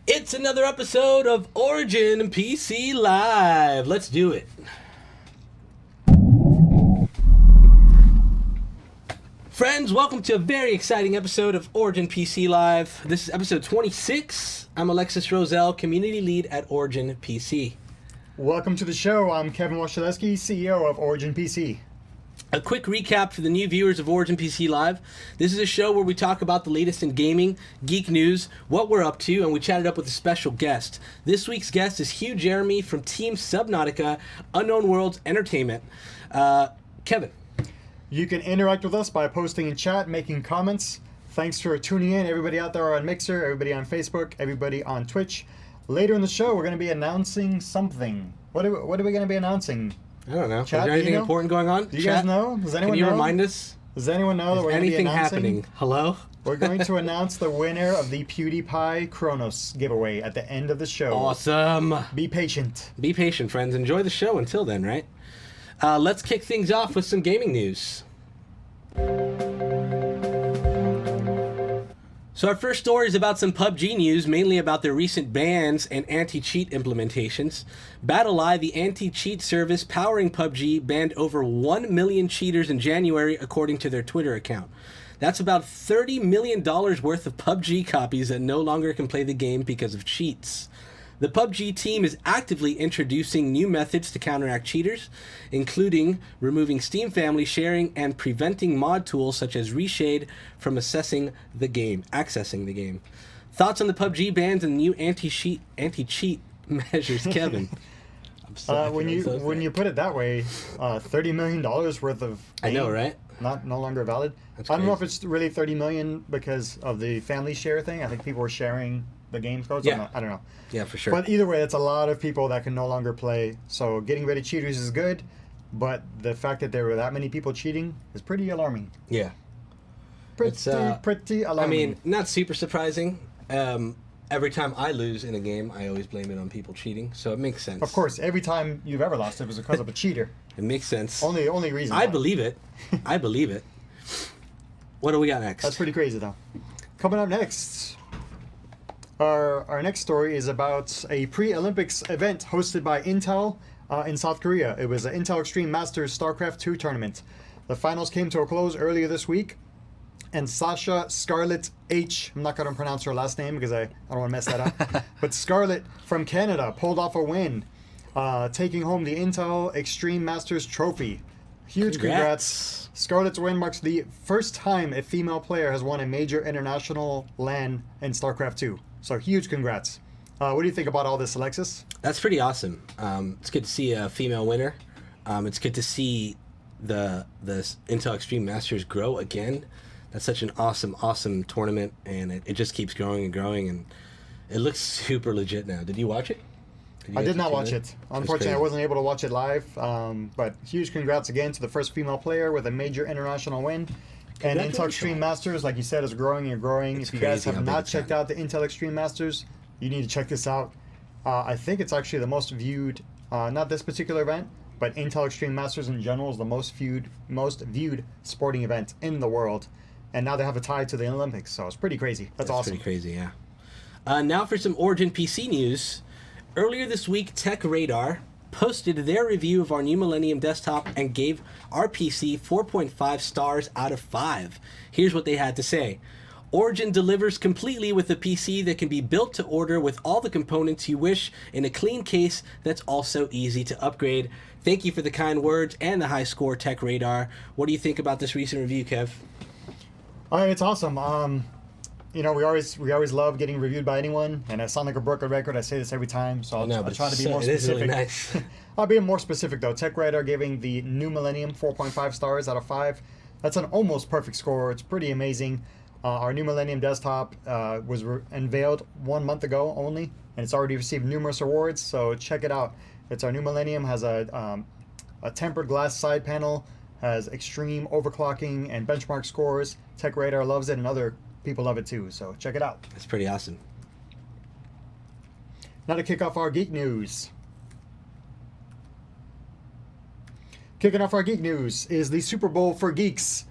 It's another episode of Origin PC Live. Let's do it. Friends, welcome to a very exciting episode of Origin PC Live. This is episode 26. I'm Alexis Roselle, community lead at Origin PC. Welcome to the show. I'm Kevin Washaleski, CEO of Origin PC. A quick recap for the new viewers of Origin PC Live. This is a show where we talk about the latest in gaming, geek news, what we're up to, and we chatted up with a special guest. This week's guest is Hugh Jeremy from Team Subnautica, Unknown Worlds Entertainment. Kevin. You can interact with us by posting in chat, making comments. Thanks for tuning in, everybody out there on Mixer, everybody on Facebook, everybody on Twitch. Later in the show, we're going to be announcing something. What are we going to be announcing? I don't know. Chat, is there anything important going on? Do you guys know? Does anyone know? Can you remind us? Does anyone know that we're going to be announcing? Anything happening? Hello? We're going to announce the winner of the PewDiePie CHRONOS giveaway at the end of the show. Awesome. Be patient. Be patient, friends. Enjoy the show until then, right? Let's kick things off with some gaming news. So our first story is about some PUBG news, mainly about their recent bans and anti-cheat implementations. BattleEye, the anti-cheat service powering PUBG, banned over 1 million cheaters in January, according to their Twitter account. That's about $30 million worth of PUBG copies that no longer can play the game because of cheats. The PUBG team is actively introducing new methods to counteract cheaters, including removing Steam family sharing and preventing mod tools such as Reshade from accessing the game. Thoughts on the PUBG bans and new anti-cheat measures, Kevin? When you put it that way, $30 million worth of I know, right? No longer valid. I don't know if it's really 30 million because of the family share thing. I think people were sharing the game's codes. Yeah. I don't know. Yeah, for sure. But either way, that's a lot of people that can no longer play. So getting rid of cheaters is good, but the fact that there were that many people cheating is pretty alarming. Yeah. Pretty alarming. I mean, not super surprising. Every time I lose in a game, I always blame it on people cheating, so it makes sense. Of course, every time you've ever lost, it was because of a cheater. It makes sense. Only reason. I believe it. I believe it. What do we got next? That's pretty crazy, though. Coming up next, our next story is about a pre-Olympics event hosted by Intel in South Korea. It was the Intel Extreme Masters StarCraft 2 tournament. The finals came to a close earlier this week, and Sasha Scarlett H, I'm not going to pronounce her last name because I don't want to mess that up, but Scarlett from Canada pulled off a win, taking home the Intel Extreme Masters trophy. Huge congrats. Scarlett's win marks the first time a female player has won a major international LAN in StarCraft 2. So huge congrats. What do you think about all this, Alexis? That's pretty awesome. It's good to see a female winner. It's good to see the Intel Extreme Masters grow again. That's such an awesome tournament, and it just keeps growing and growing, and it looks super legit now. Did you watch it? I did not watch it. Unfortunately, I wasn't able to watch it live, but huge congrats again to the first female player with a major international win. And Intel Extreme Masters, like you said, is growing and growing. If you guys have not checked out the Intel Extreme Masters, you need to check this out. I think it's actually the most viewed, not this particular event, but Intel Extreme Masters in general is the most viewed sporting event in the world. And now they have a tie to the Olympics, so it's pretty crazy. That's awesome. Pretty crazy, yeah. Now for some Origin PC news. Earlier this week, TechRadar posted their review of our new Millennium desktop and gave our PC 4.5 stars out of 5. Here's what they had to say. Origin delivers completely with a PC that can be built to order with all the components you wish in a clean case that's also easy to upgrade. Thank you for the kind words and the high score, TechRadar. What do you think about this recent review, Kev? It's awesome. You know, we always love getting reviewed by anyone, and I sound like a broken record. I say this every time, so I'll try to be more specific. Really nice. I'll be more specific though. TechRadar giving the new Millennium 4.5 stars out of 5. That's an almost perfect score. It's pretty amazing. Our new Millennium desktop was unveiled 1 month ago only, and it's already received numerous awards. So check it out. It's our new Millennium. Has a tempered glass side panel. Has extreme overclocking and benchmark scores. TechRadar loves it, and other people love it too, so check it out. That's pretty awesome. Now to kick off our geek news. Kicking off our geek news is the Super Bowl for geeks.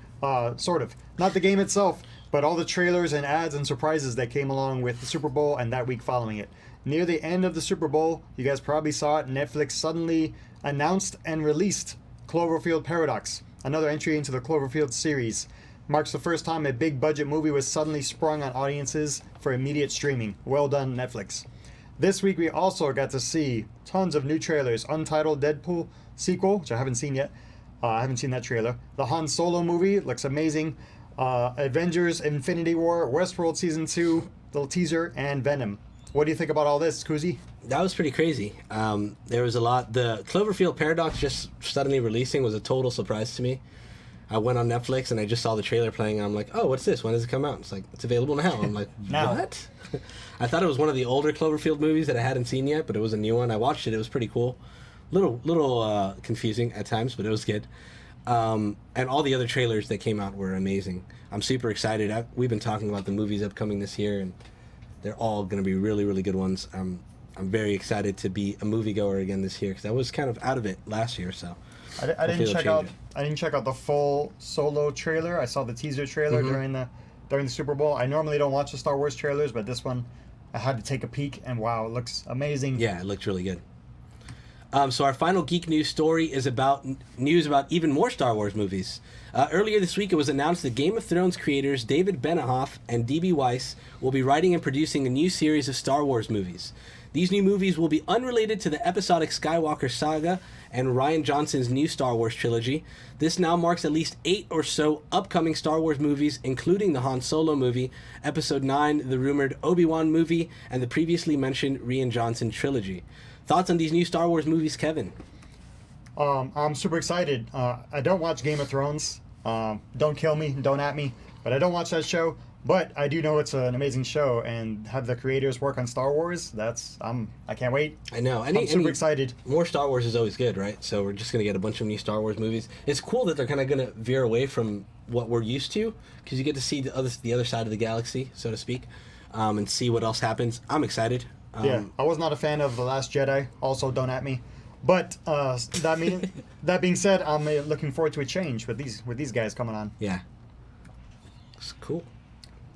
Sort of. Not the game itself, but all the trailers and ads and surprises that came along with the Super Bowl and that week following it. Near the end of the Super Bowl, you guys probably saw it, Netflix suddenly announced and released Cloverfield Paradox, another entry into the Cloverfield series. Marks the first time a big budget movie was suddenly sprung on audiences for immediate streaming. Well done, Netflix. This week we also got to see tons of new trailers. Untitled Deadpool sequel, which I haven't seen yet. I haven't seen that trailer. The Han Solo movie looks amazing. Avengers Infinity War, Westworld Season 2, little teaser, and Venom. What do you think about all this, Kuzi? That was pretty crazy. There was a lot. The Cloverfield Paradox just suddenly releasing was a total surprise to me. I went on Netflix and I just saw the trailer playing and I'm like, oh, what's this? When does it come out? It's like, it's available now. I'm like, Now. What? I thought it was one of the older Cloverfield movies that I hadn't seen yet, but it was a new one. I watched it. It was pretty cool. Little confusing at times, but it was good. And all the other trailers that came out were amazing. I'm super excited. We've been talking about the movies upcoming this year, and they're all going to be really, really good ones. I'm very excited to be a moviegoer again this year because I was kind of out of it last year. So I didn't check out the full Solo trailer. I saw the teaser trailer during the Super Bowl. I normally don't watch the Star Wars trailers, but this one I had to take a peek, and wow, it looks amazing. Yeah, it looked really good. So our final geek news story is about news about even more Star Wars movies. Earlier this week, it was announced that Game of Thrones creators David Benioff and D.B. Weiss will be writing and producing a new series of Star Wars movies. These new movies will be unrelated to the episodic Skywalker saga and Rian Johnson's new Star Wars trilogy. This now marks at least 8 or so upcoming Star Wars movies, including the Han Solo movie, Episode 9, the rumored Obi-Wan movie, and the previously mentioned Rian Johnson trilogy. Thoughts on these new Star Wars movies, Kevin? I'm super excited. I don't watch Game of Thrones. Don't kill me, don't at me, but I don't watch that show. But I do know it's an amazing show, and have the creators work on Star Wars. I can't wait. I know. I'm super excited. More Star Wars is always good, right? So we're just going to get a bunch of new Star Wars movies. It's cool that they're kind of going to veer away from what we're used to, because you get to see the other side of the galaxy, so to speak, and see what else happens. I'm excited. Yeah, I was not a fan of The Last Jedi. Also, don't at me. But that being said, I'm looking forward to a change with these guys coming on. Yeah. It's cool.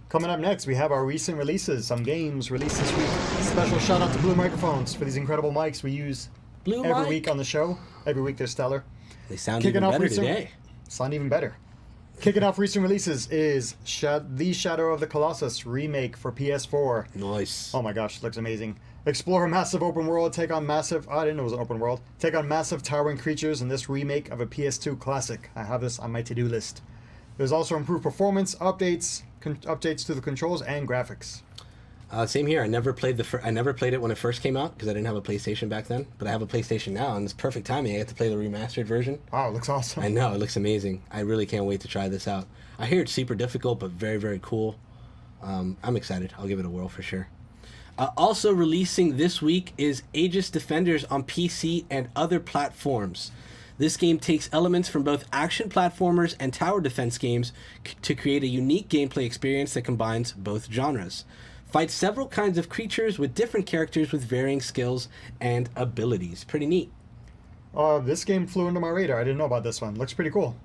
Coming up next, we have our recent releases, some games released this week. Special shout out to Blue Microphones for these incredible mics we use every week on the show. Every week they're stellar. They sound even better today. Sound even better. Kicking off recent releases is The Shadow of the Colossus remake for PS4. Nice. Oh my gosh, looks amazing. Explore a massive open world, take on massive... I didn't know it was an open world. Take on massive towering creatures in this remake of a PS2 classic. I have this on my to-do list. There's also improved performance, updates to the controls, and graphics. Same here. I never played it when it first came out because I didn't have a PlayStation back then. But I have a PlayStation now, and it's perfect timing. I get to play the remastered version. Wow, it looks awesome. I know, it looks amazing. I really can't wait to try this out. I hear it's super difficult, but very, very cool. I'm excited. I'll give it a whirl for sure. Also releasing this week is Aegis Defenders on PC and other platforms. This game takes elements from both action platformers and tower defense games to create a unique gameplay experience that combines both genres. Fight several kinds of creatures with different characters with varying skills and abilities. Pretty neat. This game flew under my radar. I didn't know about this one. Looks pretty cool.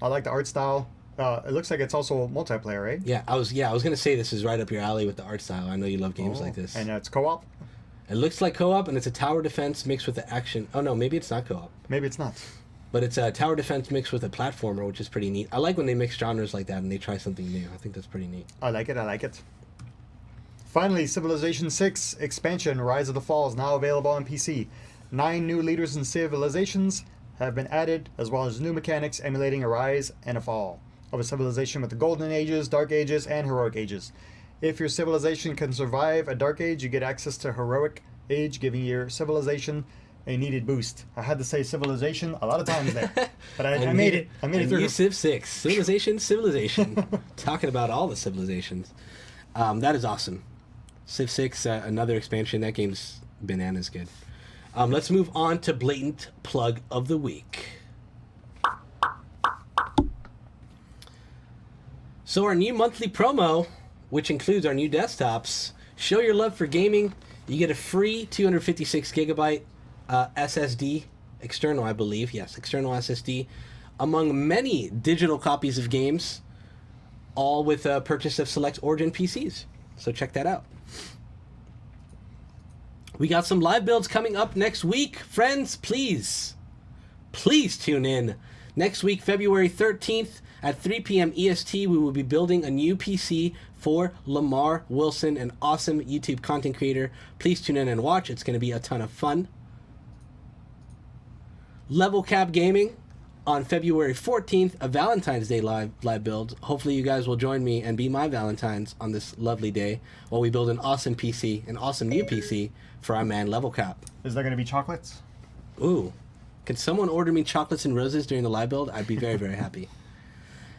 I like the art style. It looks like it's also multiplayer, right? Yeah, I was gonna say this is right up your alley with the art style. I know you love games like this. And it's co-op? It looks like co-op, and it's a tower defense mixed with the action. Oh no, maybe it's not co-op. Maybe it's not. But it's a tower defense mixed with a platformer, which is pretty neat. I like when they mix genres like that and they try something new. I think that's pretty neat. I like it. Finally, Civilization 6 expansion Rise of the Falls now available on PC. 9 new leaders and civilizations have been added, as well as new mechanics emulating a rise and a fall of a civilization with the Golden Ages, Dark Ages, and Heroic Ages. If your civilization can survive a Dark Age, you get access to Heroic Age, giving your civilization a needed boost. I had to say civilization a lot of times there, but I made it. I made it through. Civ 6, civilization. Talking about all the civilizations. That is awesome. Civ 6, another expansion. That game's bananas good. Let's move on to Blatant Plug of the Week. So our new monthly promo, which includes our new desktops, show your love for gaming. You get a free 256 gigabyte SSD, external, I believe. Yes, external SSD, among many digital copies of games, all with a purchase of select Origin PCs. So check that out. We got some live builds coming up next week. Friends, please tune in. Next week, February 13th at 3 p.m. EST, we will be building a new PC for Lamar Wilson, an awesome YouTube content creator. Please tune in and watch. It's going to be a ton of fun. Level Cap Gaming on February 14th, a Valentine's Day live build. Hopefully you guys will join me and be my Valentines on this lovely day while we build an awesome PC, an awesome new PC for our man Level Cap. Is there going to be chocolates? Ooh. Can someone order me chocolates and roses during the live build? I'd be very, very happy.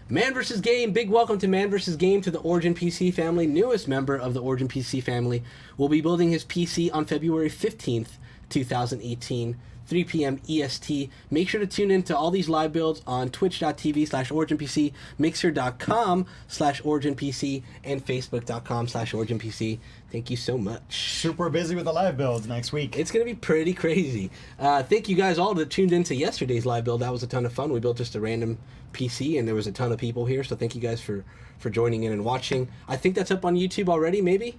Man vs. Game. Big welcome to Man vs. Game, to the Origin PC family. Newest member of the Origin PC family. Will be building his PC on February 15th, 2018. 3 p.m. EST. Make sure to tune in to all these live builds on twitch.tv/OriginPC, mixer.com/OriginPC, and facebook.com/OriginPC. Thank you so much. Super busy with the live builds next week. It's going to be pretty crazy. Thank you guys all that tuned into yesterday's live build. That was a ton of fun. We built just a random PC, and there was a ton of people here, so thank you guys for joining in and watching. I think that's up on YouTube already, maybe?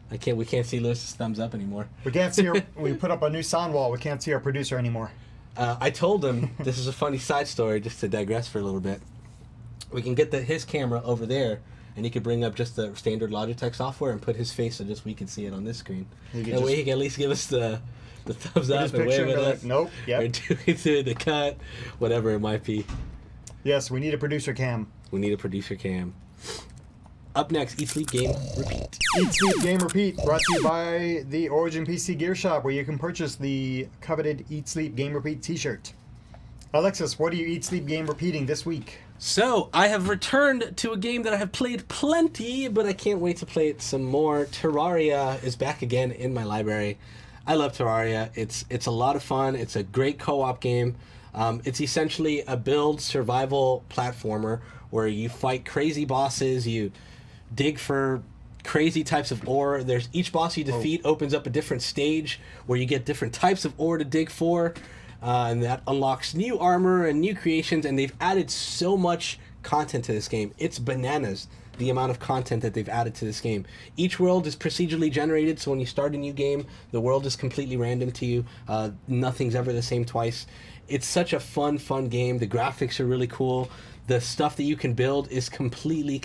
We can't see Lewis's thumbs up anymore. We can't see we put up a new sound wall. We can't see our producer anymore. I told him, this is a funny side story, just to digress for a little bit. We can get his camera over there, and he could bring up just the standard Logitech software and put his face so just we can see it on this screen. That way he can at least give us the thumbs up and wave at us. Like, nope, yep. Or do it through the cut, whatever it might be. Yes, we need a producer cam. We need a producer cam. Up next, Eat, Sleep, Game, Repeat. Eat, Sleep, Game, Repeat, brought to you by the Origin PC Gear Shop, where you can purchase the coveted Eat, Sleep, Game, Repeat t-shirt. Alexis, what do you Eat, Sleep, Game, Repeating this week? So, I have returned to a game that I have played plenty, but I can't wait to play it some more. Terraria is back again in my library. I love Terraria. It's a lot of fun. It's a great co-op game. It's essentially a build survival platformer where you fight crazy bosses, you dig for crazy types of ore. There's each boss you defeat opens up a different stage where you get different types of ore to dig for, and that unlocks new armor and new creations, and they've added so much content to this game. It's bananas, the amount of content that they've added to this game. Each world is procedurally generated, so when you start a new game, the world is completely random to you. Nothing's ever the same twice. It's such a fun game. The graphics are really cool. The stuff that you can build is completely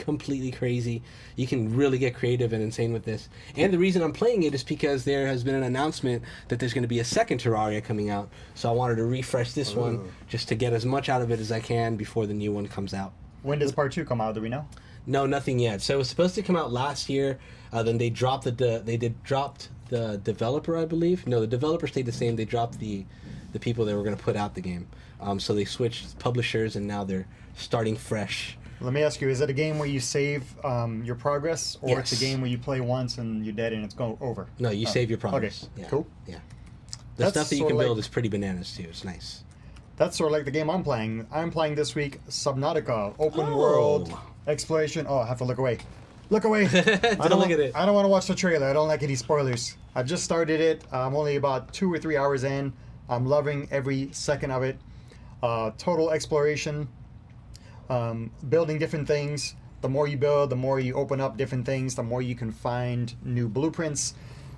crazy. You can really get creative and insane with this. And the reason I'm playing it is because there has been an announcement that there's going to be a second Terraria coming out. So I wanted to refresh this one just to get as much out of it as I can before the new one comes out. When does part 2 come out? Do we know? No, nothing yet. So it was supposed to come out last year. Then they dropped dropped the developer, I believe. No, the developer stayed the same. They dropped the people that were going to put out the game. So they switched publishers, and now they're starting fresh. Let me ask you, is it a game where you save your progress, or Yes. it's a game where you play once and you're dead and it's over? No, you save your progress. Okay, Yeah. cool. Yeah. The That's stuff that you sorta can build like- is pretty bananas, too. It's nice. That's sort of like the game I'm playing. I'm playing this week Subnautica, open Oh. world exploration. Oh, I have to look away. Look away. Don't look at it. I don't want to watch the trailer. I don't like any spoilers. I've just started it. I'm only about 2 or 3 hours in. I'm loving every second of it. Total exploration. Building different things. The more you build, the more you open up different things, the more you can find new blueprints.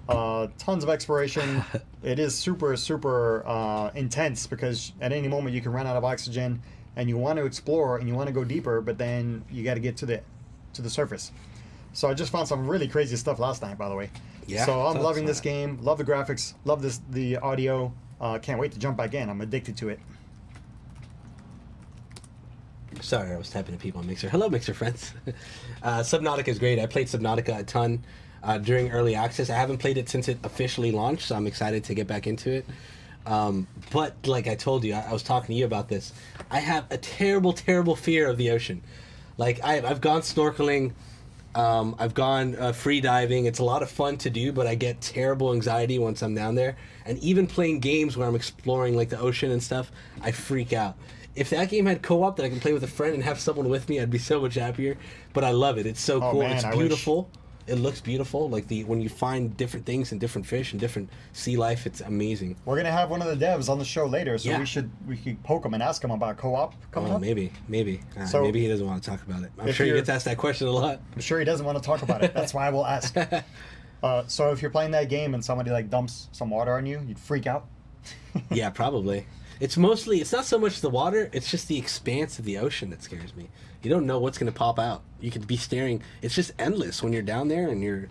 Tons of exploration. It is super intense, because at any moment you can run out of oxygen, and you want to explore and you want to go deeper, but then you got to get to the surface. So I just found some really crazy stuff last night, by the way. Yeah, So I'm that's loving this not- game. Love the graphics. Love the audio. Can't wait to jump back in. I'm addicted to it. Sorry, I was typing to people on Mixer. Hello, Mixer friends. Subnautica is great. I played Subnautica a ton during early access. I haven't played it since it officially launched, so I'm excited to get back into it. But like I told you, I was talking to you about this. I have a terrible fear of the ocean. Like I've gone snorkeling, I've gone free diving. It's a lot of fun to do, but I get terrible anxiety once I'm down there. And even playing games where I'm exploring like the ocean and stuff, I freak out. If that game had co-op that I can play with a friend and have someone with me, I'd be so much happier. But I love it. It's so cool. Man, It's I beautiful. It looks beautiful. Like when you find different things and different fish and different sea life, it's amazing. We're gonna have one of the devs on the show later, so Yeah. we could poke him and ask him about co-op coming up. Maybe. So- Maybe he doesn't want to talk about it. I'm If sure he you're- gets asked that question a lot. I'm sure he doesn't want to talk about it. That's why I will ask. So if you're playing that game and somebody like dumps some water on you, you'd freak out. Yeah, probably. It's not so much the water, it's just the expanse of the ocean that scares me. You don't know what's going to pop out. You could be staring. It's just endless when you're down there and you're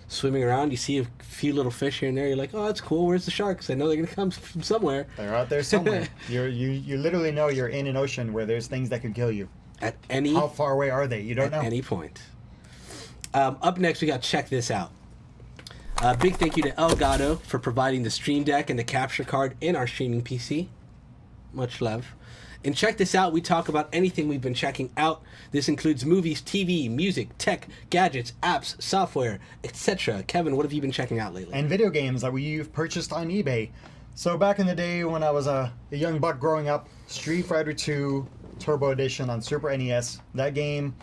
swimming around. You see a few little fish here and there. You're like, oh, that's cool. Where's the sharks? I know they're going to come from somewhere. They're out there somewhere. You literally know you're in an ocean where there's things that could kill you. At any How far away are they? You don't know. At any point. Up next, we got Check This Out. Big thank you to Elgato for providing the Stream Deck and the capture card in our streaming PC. Much love. And Check This Out, we talk about anything we've been checking out. This includes movies, TV, music, tech, gadgets, apps, software, etc. Kevin, what have you been checking out lately? And video games that we've purchased on eBay. So back in the day when I was a young buck growing up, Street Fighter 2 Turbo Edition on Super NES, that game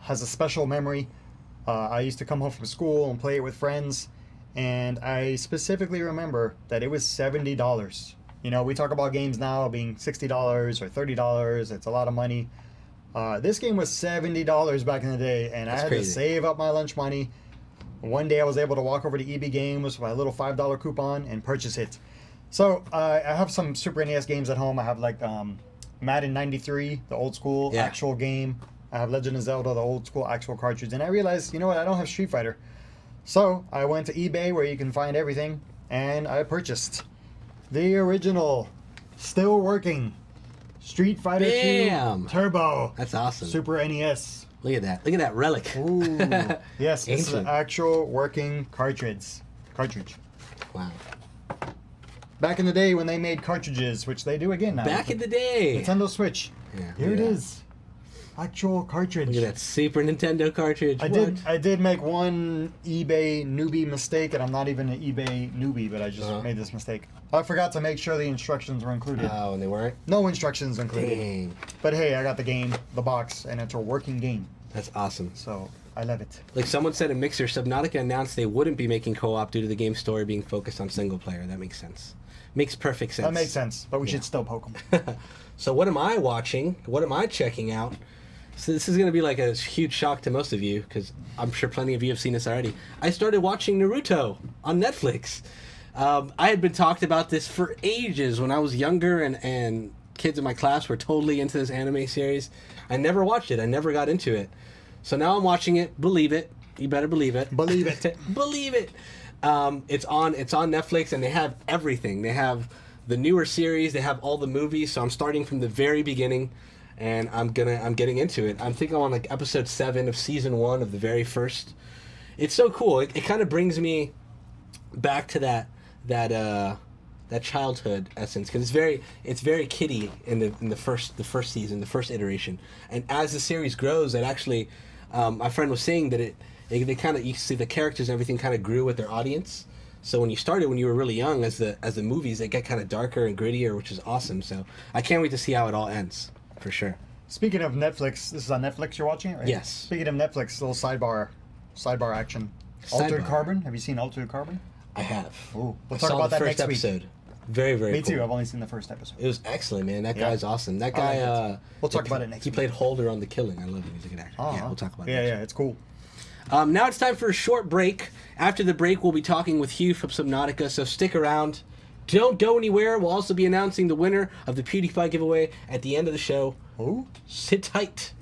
has a special memory. I used to come home from school and play it with friends, and I specifically remember that it was $70. You know, we talk about games now being $60 or $30. It's a lot of money. This game was $70 back in the day, and That's I had crazy. to save up my lunch money. One day I was able to walk over to EB Games with my little $5 coupon and purchase it. So I have some Super NES games at home. I have like Madden 93, the old school Yeah. actual game. I have Legend of Zelda, the old school actual cartridge. And I realized, you know what, I don't have Street Fighter. So I went to eBay where you can find everything, and I purchased the original, still working, Street Fighter Bam! 2 Turbo. That's awesome. Super NES. Look at that. Look at that relic. Ooh. Yes, this is an Ancient. actual working cartridge. Wow. Back in the day when they made cartridges, which they do again now. Back in the day. Nintendo Switch. Yeah, Here it yeah. is. Actual cartridge. Look at that Super Nintendo cartridge. I did make one eBay newbie mistake, and I'm not even an eBay newbie, but I just made this mistake. I forgot to make sure the instructions were included. Oh, and they weren't? No instructions included. Dang. But hey, I got the game, the box, and it's a working game. That's awesome. So I love it. Like someone said in Mixer, Subnautica announced they wouldn't be making co-op due to the game's story being focused on single player. That makes sense. Makes perfect sense. That makes sense, but we should still poke them. So what am I watching? What am I checking out? So this is going to be like a huge shock to most of you, because I'm sure plenty of you have seen this already. I started watching Naruto on Netflix. I had been talked about this for ages when I was younger, and kids in my class were totally into this anime series. I never watched it. I never got into it. So now I'm watching it. Believe it. You better believe it. Believe it. Believe it. It's on Netflix, and they have everything. They have the newer series. They have all the movies. So I'm starting from the very beginning, and I'm getting into it. I think I'm on like episode 7 of season 1 of the very first. It's so cool. It kind of brings me back to that childhood essence, because it's very kiddie in the first season, the first iteration, and as the series grows, it actually, my friend was saying that they kind of, you see the characters and everything kind of grew with their audience. So when you were really young, as the movies, they get kind of darker and grittier, which is awesome. So I can't wait to see how it all ends, for sure. Speaking of Netflix, this is on Netflix you're watching it, right? Yes. Speaking of Netflix, little sidebar action. Altered Carbon. Have you seen Altered Carbon? I have. Ooh, we'll I talk saw about the that first next week. episode. Very, very Me cool. too. I've only seen the first episode. It was excellent, man. That Yeah. guy's awesome. That I like guy. it. We'll talk about it next He week. played Holder on The Killing. I love him. He's a good actor. Uh-huh. Yeah, we'll talk about it. Yeah, next yeah, it's cool. Now it's time for a short break. After the break, we'll be talking with Hugh from Subnautica, so stick around. Don't go anywhere. We'll also be announcing the winner of the PewDiePie giveaway at the end of the show. Ooh. Sit tight.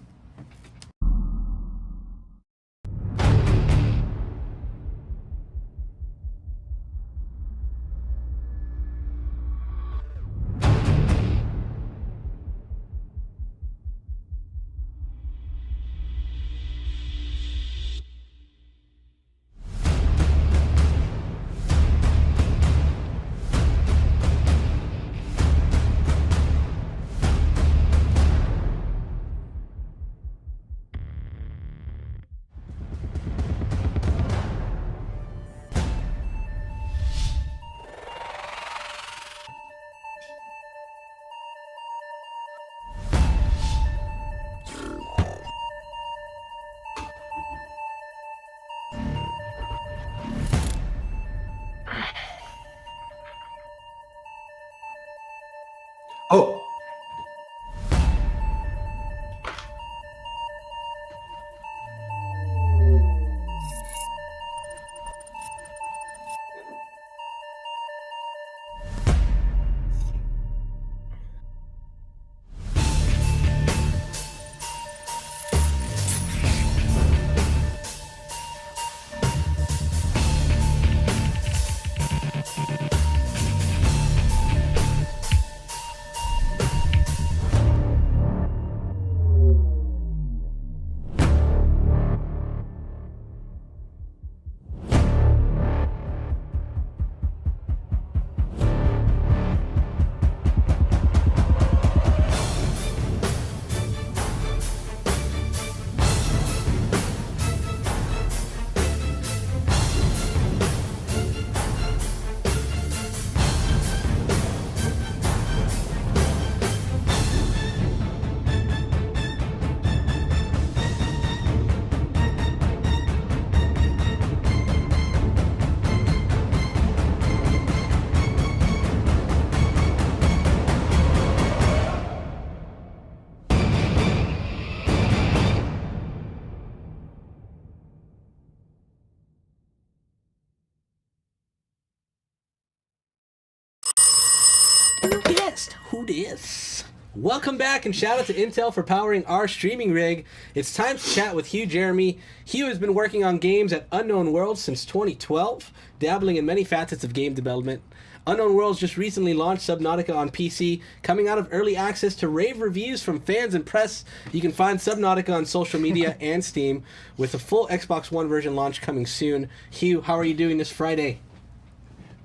test. Who dis? Welcome back, and shout out to Intel for powering our streaming rig. It's time to chat with Hugh Jeremy. Hugh has been working on games at Unknown Worlds since 2012, dabbling in many facets of game development. Unknown Worlds just recently launched Subnautica on PC, coming out of early access to rave reviews from fans and press. You can find Subnautica on social media and Steam, with a full Xbox One version launch coming soon. Hugh, how are you doing this Friday?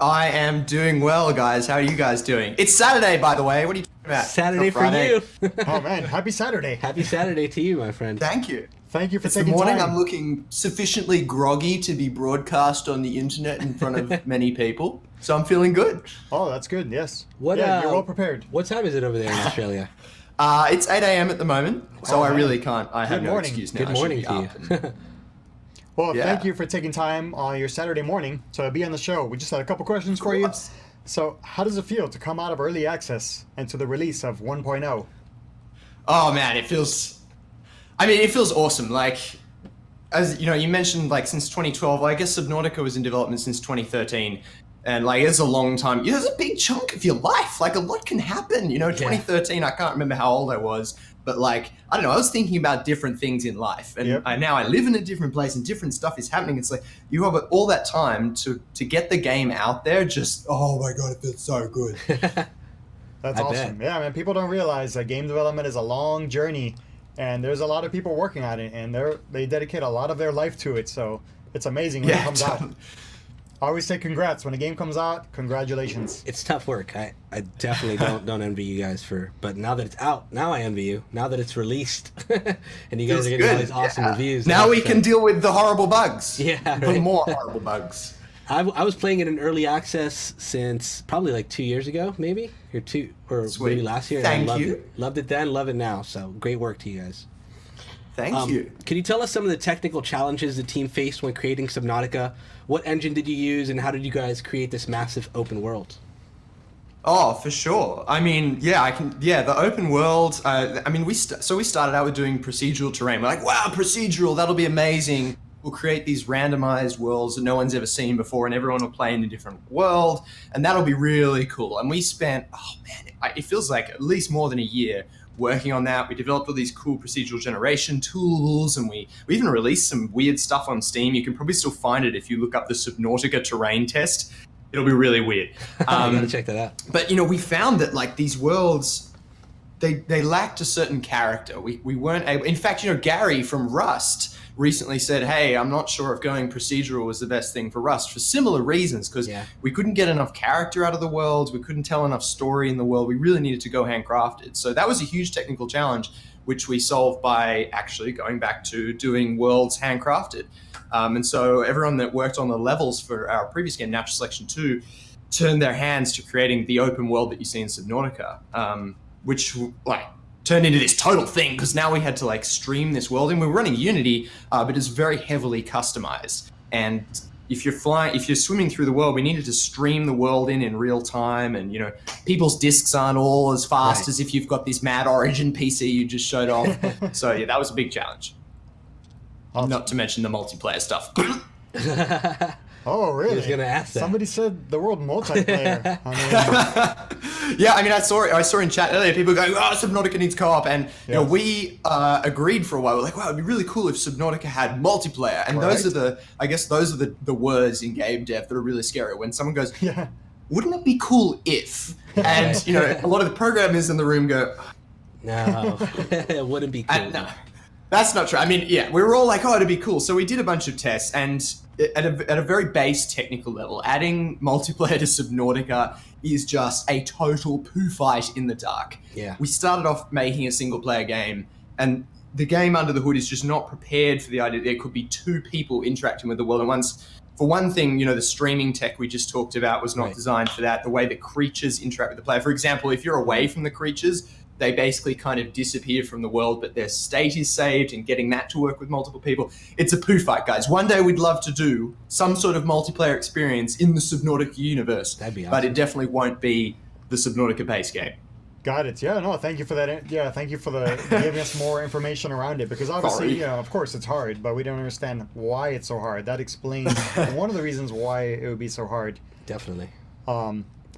I am doing well, guys. How are you guys doing? It's Saturday, by the way. What are you talking about? Saturday for you. Oh man, happy Saturday. Happy Saturday to you, my friend. Thank you. Thank you for It's the taking morning. time. I'm looking sufficiently groggy to be broadcast on the internet in front of many people, so I'm feeling good. Oh, that's good. Yes. What, yeah, you're well prepared. What time is it over there in Australia? It's 8 a.m. at the moment, so I really can't. I have Good no morning. excuse now. Good I should morning be to up you. and- Well, Yeah. thank you for taking time on your Saturday morning to be on the show. We just had a couple questions for you. course. So, how does it feel to come out of early access and to the release of 1.0? Oh man, it feels. I mean, it feels awesome. Like, as you know, you mentioned like since 2012. Well, I guess Subnautica was in development since 2013, and like it's a long time. It's a big chunk of your life. Like a lot can happen. You know, 2013. I can't remember how old I was, but like I don't know. I was thinking about different things in life, and Yep. now I live in a different place, and different stuff is happening. It's like you have all that time to get the game out there. Just oh my god, it feels so good. That's I awesome. bet. Yeah, man, people don't realize that game development is a long journey, and there's a lot of people working on it, and they dedicate a lot of their life to it. So it's amazing when it comes out. I always say congrats when a game comes out. Congratulations. It's tough work. I definitely don't envy you guys but now that it's out, now I envy you. Now that it's released, and you guys Feels are getting all good. these awesome Yeah. reviews. Now we So- can deal with the horrible bugs. Yeah, the right. more horrible bugs. I was playing it in early access since probably like 2 years ago, maybe or Sweet. maybe last year. and Thank I loved you. it. Loved it then, love it now. So great work to you guys. Thank you. Can you tell us some of the technical challenges the team faced when creating Subnautica? What engine did you use, and how did you guys create this massive open world? Oh, for sure. I mean, yeah, I can. Yeah, the open world. I mean, we started out with doing procedural terrain. We're like, wow, procedural, that'll be amazing. We'll create these randomized worlds that no one's ever seen before, and everyone will play in a different world, and that'll be really cool. And we spent, oh man, it feels like at least more than a year working on that. We developed all these cool procedural generation tools, and we even released some weird stuff on Steam. You can probably still find it if you look up the Subnautica terrain test. It'll be really weird. I gotta check that out. But you know, we found that like these worlds, they lacked a certain character. We weren't able. In fact, you know, Gary from Rust recently said, "Hey, I'm not sure if going procedural was the best thing for Rust for similar reasons because we couldn't get enough character out of the worlds. We couldn't tell enough story in the world. We really needed to go handcrafted. So that was a huge technical challenge, which we solved by actually going back to doing worlds handcrafted. And so everyone that worked on the levels for our previous game, Natural Selection 2, turned their hands to creating the open world that you see in Subnautica, which like turned into this total thing because now we had to like stream this world, and we were running Unity, but it's very heavily customized. And if you're swimming through the world, we needed to stream the world in real time, and you know, people's discs aren't all as fast as if you've got this mad Origin PC you just showed off. So yeah, that was a big challenge. Awesome. Not to mention the multiplayer stuff. Oh, really? I was gonna ask that. Somebody said the word multiplayer. I mean, Yeah, I mean, I saw in chat earlier people going, "Oh, Subnautica needs co-op," and you know, we agreed for a while. We're like, "Wow, it'd be really cool if Subnautica had multiplayer." And those are the words in game dev that are really scary. When someone goes, yeah. "Wouldn't it be cool if?" And you know, a lot of the programmers in the room go, No, it wouldn't be cool. No, that's not true. I mean, yeah, we were all like, "Oh, it'd be cool." So we did a bunch of tests, and at a very base technical level, adding multiplayer to Subnautica is just a total poo fight in the dark. Yeah. We started off making a single player game, and the game under the hood is just not prepared for the idea that there could be two people interacting with the world at once. For one thing, you know, the streaming tech we just talked about was not designed for that. The way that creatures interact with the player. For example, if you're away from the creatures, they basically kind of disappear from the world, but their state is saved, and getting that to work with multiple people. It's a poo fight, guys. One day we'd love to do some sort of multiplayer experience in the Subnautica universe. That'd be awesome. But it definitely won't be the Subnautica base game. Got it. Yeah, no, thank you for that. Yeah, thank you for giving us more information around it, because obviously, you know, of course it's hard, but we don't understand why it's so hard. That explains one of the reasons why it would be so hard. Definitely.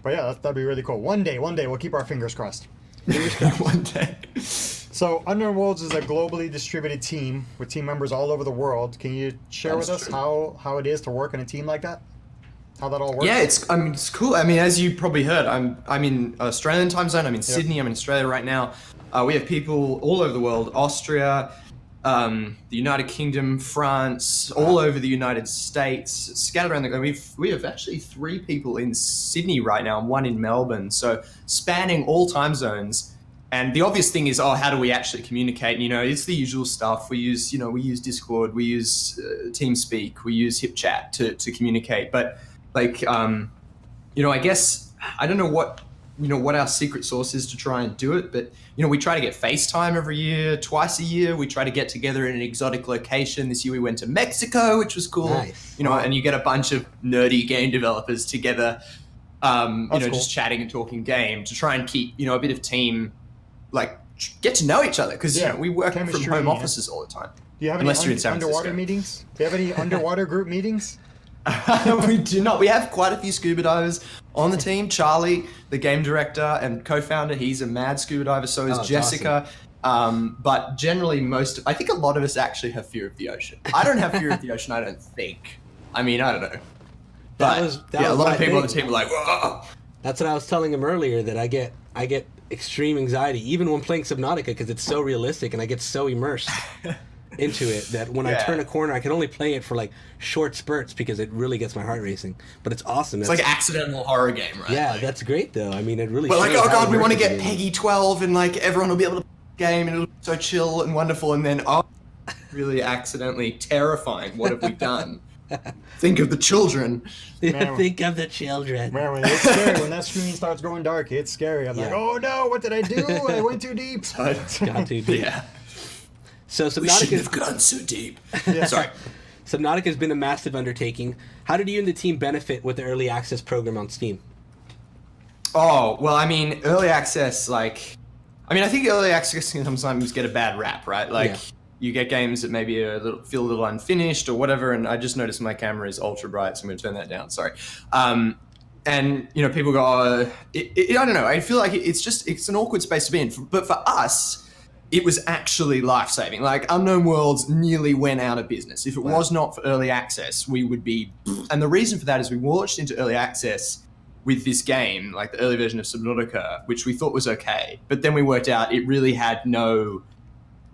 But yeah, that'd be really cool. One day, we'll keep our fingers crossed. One day. So, Unknown Worlds is a globally distributed team with team members all over the world. Can you share with us how it is to work in a team like that? How that all works? Yeah, it's cool. I mean, as you probably heard, I'm in Australian time zone. I'm in Sydney. I'm in Australia right now. We have people all over the world: Austria, the United Kingdom, France, all over the United States, scattered around the globe. We have actually 3 people in Sydney right now and 1 in Melbourne. So spanning all time zones. And the obvious thing is, how do we actually communicate? And, it's the usual stuff. We use Discord, we use TeamSpeak, we use HipChat to communicate. But I guess I don't know what our secret sauce is to try and do it. But, we try to get FaceTime every year, twice a year. We try to get together in an exotic location. This year we went to Mexico, which was cool. Nice. And you get a bunch of nerdy game developers together, cool. Just chatting and talking game to try and keep, a bit of team, get to know each other because we work from home offices all the time. Do you have any underwater meetings? Do you have any underwater group meetings? We do not. We have quite a few scuba divers on the team. Charlie, the game director and co-founder, he's a mad scuba diver. So is Jessica. Awesome. But generally, I think a lot of us actually have fear of the ocean. I don't have fear of the ocean. I don't think. I mean, I don't know. But a lot of people on the team are like, whoa. That's what I was telling him earlier, that I get extreme anxiety even when playing Subnautica because it's so realistic and I get so immersed into it that when I turn a corner I can only play it for short spurts because it really gets my heart racing. But it's awesome. It's like an accidental horror game, right? Yeah, that's great though. I mean, it really. But oh god, we want to get Peggy 12 and everyone will be able to play the game and it'll be so chill and wonderful, and then really accidentally terrifying. What have we done? Think of the children. Think of the children. Man, it's scary. When that screen starts going dark, it's scary. I'm like, oh no, what did I do? I went too deep. Got too deep. Yeah. So Subnautica... We shouldn't have gone so deep. Yeah. Sorry. Subnautica has been a massive undertaking. How did you and the team benefit with the early access program on Steam? Oh, well, I mean, early access, I think early access can sometimes get a bad rap, right? You get games that maybe feel a little unfinished or whatever, and I just noticed my camera is ultra bright, so I'm going to turn that down. Sorry. And people go, I don't know. I feel like it's an awkward space to be in. But for us, it was actually life-saving. Unknown Worlds nearly went out of business. If it was not for early access, we would be... And the reason for that is we launched into early access with this game, the early version of Subnautica, which we thought was okay. But then we worked out it really had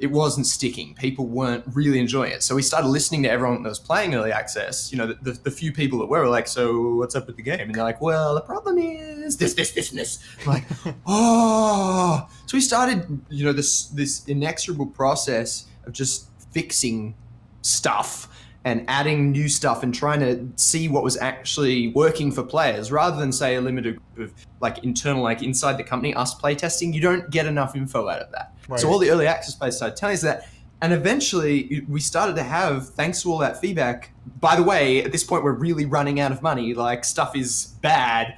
it wasn't sticking. People weren't really enjoying it. So we started listening to everyone that was playing early access. The few people that were like, so what's up with the game? And they're like, well, the problem is this, and this. I'm like, oh. So we started, this inexorable process of just fixing stuff and adding new stuff and trying to see what was actually working for players rather than, say, a limited group of internal, inside the company, us playtesting. You don't get enough info out of that. Right. So all the early access players started telling us that. And eventually we started to have, thanks to all that feedback, by the way, at this point we're really running out of money, stuff is bad.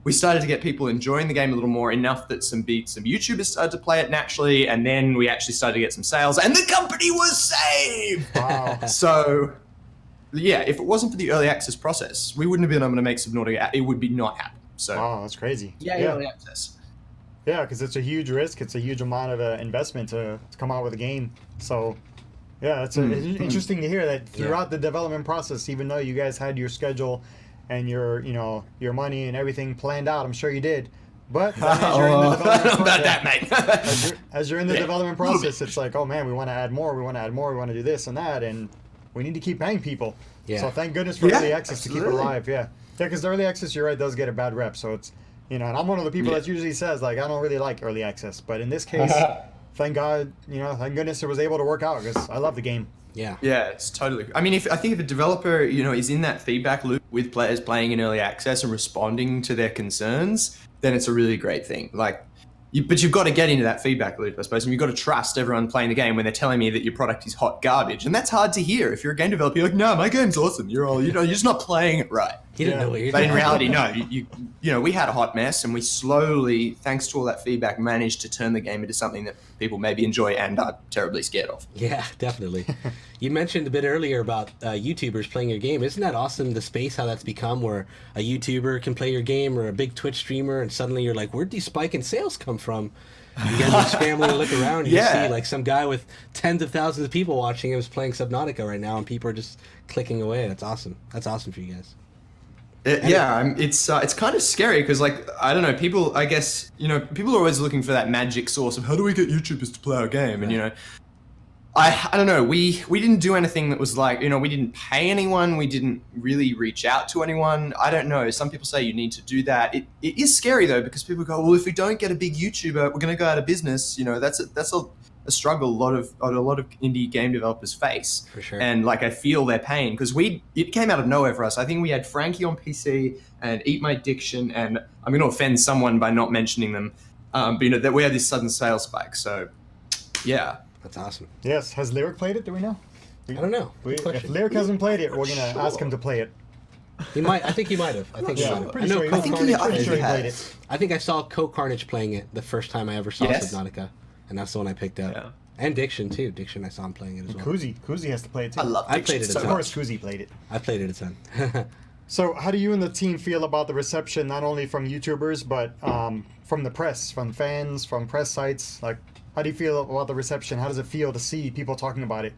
We started to get people enjoying the game a little more, enough that some YouTubers started to play it naturally, and then we actually started to get some sales, and the company was saved! Wow. So, yeah, if it wasn't for the early access process, we wouldn't have been able to make Subnautica. It would be not happen. So, wow, that's crazy. Yeah, early access. Yeah, because it's a huge risk. It's a huge amount of investment to come out with a game. So, yeah, it's interesting to hear that throughout the development process, even though you guys had your schedule and your money and everything planned out, I'm sure you did. But as you're in the development about that, mate. as you're in the development process, it's like, oh man, we want to add more. We want to do this and that, and we need to keep paying people. Yeah. So thank goodness for early access to keep it alive. Yeah, because the early access, you're right, does get a bad rep. So it's and I'm one of the people that usually says I don't really like early access, but in this case, thank God, thank goodness it was able to work out because I love the game. Yeah. Yeah, it's totally. I mean, I think if a developer, is in that feedback loop with players playing in early access and responding to their concerns, then it's a really great thing. But you've got to get into that feedback loop, I suppose, and you've got to trust everyone playing the game when they're telling me that your product is hot garbage, and that's hard to hear. If you're a game developer, you're like, no, my game's awesome. You're just not playing it right. You didn't know what you're But doing. in reality, no. You know, we had a hot mess, and we slowly, thanks to all that feedback, managed to turn the game into something that people maybe enjoy and are terribly scared of. Yeah, definitely. You mentioned a bit earlier about YouTubers playing your game. Isn't that awesome, the space, how that's become, where a YouTuber can play your game or a big Twitch streamer, and suddenly you're like, where'd these spike in sales come from? You guys are scrambling to look around, and you see like some guy with tens of thousands of people watching him is playing Subnautica right now, and people are just clicking away. That's awesome. That's awesome for you guys. It's kind of scary because, like, I don't know, people, I guess, you know, people are always looking for that magic source of how do we get YouTubers to play our game, and you know, I don't know, we didn't do anything that was like, you know, we didn't pay anyone, we didn't really reach out to anyone. I don't know, some people say you need to do that. It is scary though, because people go, well, if we don't get a big YouTuber, we're going to go out of business. You know, that's a struggle a lot of indie game developers face. For sure. And like, I feel their pain because it came out of nowhere for us. I think we had Frankie on PC and Eat My Diction, and I'm going to offend someone by not mentioning them, but you know, that we had this sudden sales spike. So yeah. That's awesome. Yes. Has Lyric played it? Do we know? I don't know. If Lyric hasn't played it, we're gonna ask him to play it. He might. I think he might have. I think he might have. Pretty I know sure Co he Carnage. played it. I think I saw Co Carnage playing it the first time I ever saw Subnautica, and that's the one I picked up. Yeah. And Diction too. Diction, I saw him playing it as well. Kuzi has to play it too. I love I Diction played it so a Of ton. much. course, Kuzi played it. I played it a ton. So, how do you and the team feel about the reception, not only from YouTubers, but from the press, from fans, from press sites? Like, how do you feel about the reception? How does it feel to see people talking about it?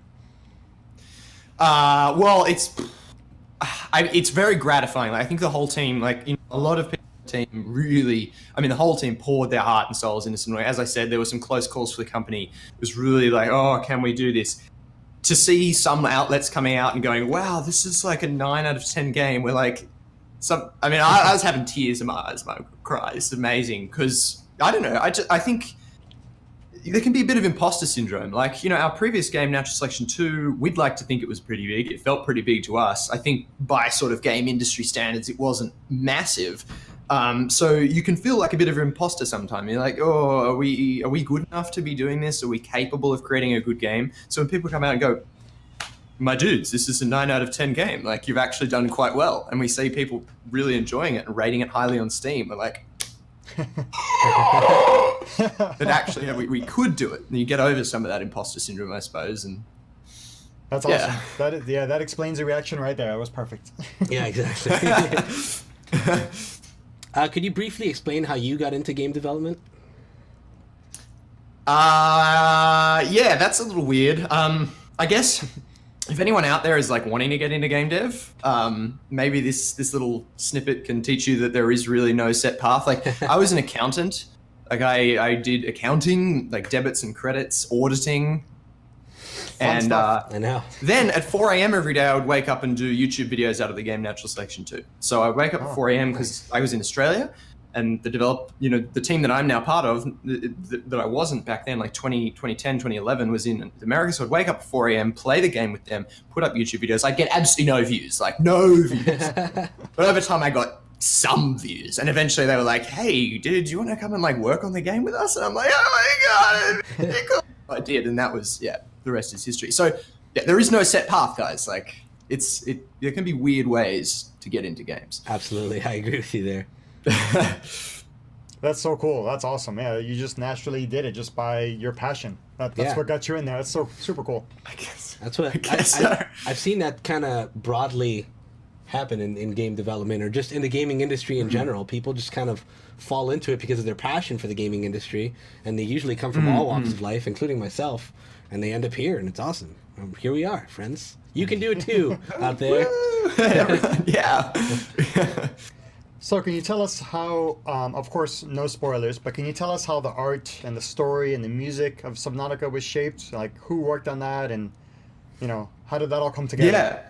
Well, it's very gratifying. Like, I think the whole team, like, you know, a lot of people on the team really, I mean, the whole team poured their heart and souls into Subnautica. As I said, there were some close calls for the company. It was really like, oh, can we do this? To see some outlets coming out and going, wow, this is like a 9 out of 10 game. We're like, I was having tears in my eyes, my cry. It's amazing because I don't know. I think there can be a bit of imposter syndrome. Like, you know, our previous game, Natural Selection 2, we'd like to think it was pretty big. It felt pretty big to us. I think by sort of game industry standards, it wasn't massive. So you can feel like a bit of an imposter sometimes. You're like, oh, are we good enough to be doing this? Are we capable of creating a good game? So when people come out and go, my dudes, this is a 9 out of 10 game. Like, you've actually done quite well. And we see people really enjoying it and rating it highly on Steam. We're like, that actually, we could do it. And you get over some of that imposter syndrome, I suppose. And That's awesome. That explains the reaction right there. It was perfect. Yeah, exactly. Could you briefly explain how you got into game development? Yeah, that's a little weird. I guess if anyone out there is like wanting to get into game dev, maybe this little snippet can teach you that there is really no set path. Like, I was an accountant. Like, I did accounting, like debits and credits, auditing. And I know. then at 4 a.m. every day, I would wake up and do YouTube videos out of the game Natural Selection 2. So I would wake up at 4 a.m. because I was in Australia, and the team that I'm now part of, that I wasn't back then, like 2010, 2011, was in America. So I'd wake up at 4 a.m., play the game with them, put up YouTube videos. I'd get absolutely no views, like no views. But over time, I got some views, and eventually they were like, "Hey, dude, do you want to come and like work on the game with us?" And I'm like, "Oh my god, yeah, cool." I did, and that was the rest is history. So there is no set path, guys. Like, there can be weird ways to get into games. Absolutely, I agree with you there. That's so cool. That's awesome. Yeah, you just naturally did it just by your passion. That's what got you in there. That's so super cool. I guess. That's what I've seen that kind of broadly happen in game development, or just in the gaming industry in general. People just kind of fall into it because of their passion for the gaming industry, and they usually come from all walks of life, including myself, and they end up here, and it's awesome. Here we are, friends. You can do it too out there. Yeah. So can you tell us how, of course, no spoilers, but can you tell us how the art and the story and the music of Subnautica was shaped? Like, who worked on that, and, you know, how did that all come together? Yeah.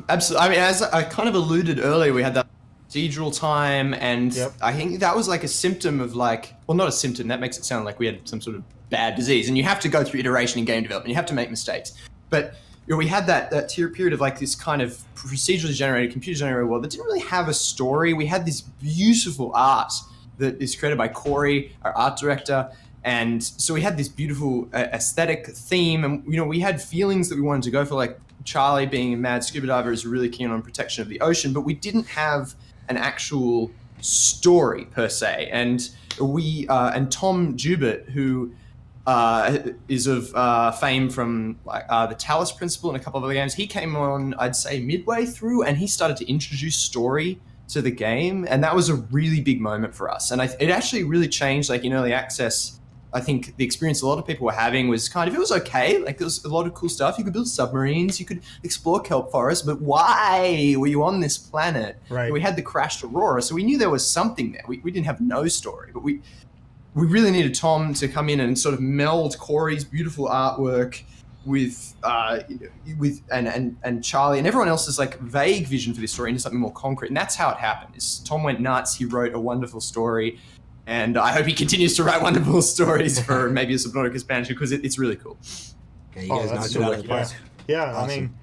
Absolutely. I mean, as I kind of alluded earlier, we had that procedural time, and I think that was like a symptom of like, well, not a symptom, that makes it sound like we had some sort of bad disease, and you have to go through iteration in game development, you have to make mistakes. But you know, we had that period of like this kind of procedurally generated, computer generated world that didn't really have a story. We had this beautiful art that is created by Corey, our art director, And so we had this beautiful aesthetic theme, and we had feelings that we wanted to go for, like Charlie being a mad scuba diver is really keen on protection of the ocean, but we didn't have an actual story per se. And and Tom Jubert, who is of fame from like the Talus Principle and a couple of other games, he came on, I'd say, midway through, and he started to introduce story to the game, and that was a really big moment for us. And it actually really changed, like in early access. I think the experience a lot of people were having was kind of, it was okay. Like there was a lot of cool stuff. You could build submarines, you could explore kelp forests, but why were you on this planet? Right. We had the crashed Aurora, so we knew there was something there. We didn't have no story, but we really needed Tom to come in and sort of meld Corey's beautiful artwork with Charlie and everyone else's like vague vision for this story into something more concrete. And that's how it happened. Is Tom went nuts. He wrote a wonderful story. And I hope he continues to write wonderful stories for maybe a Subnautica expansion, because it's really cool. Yeah, you guys knocked it out of the park. Yeah, Awesome.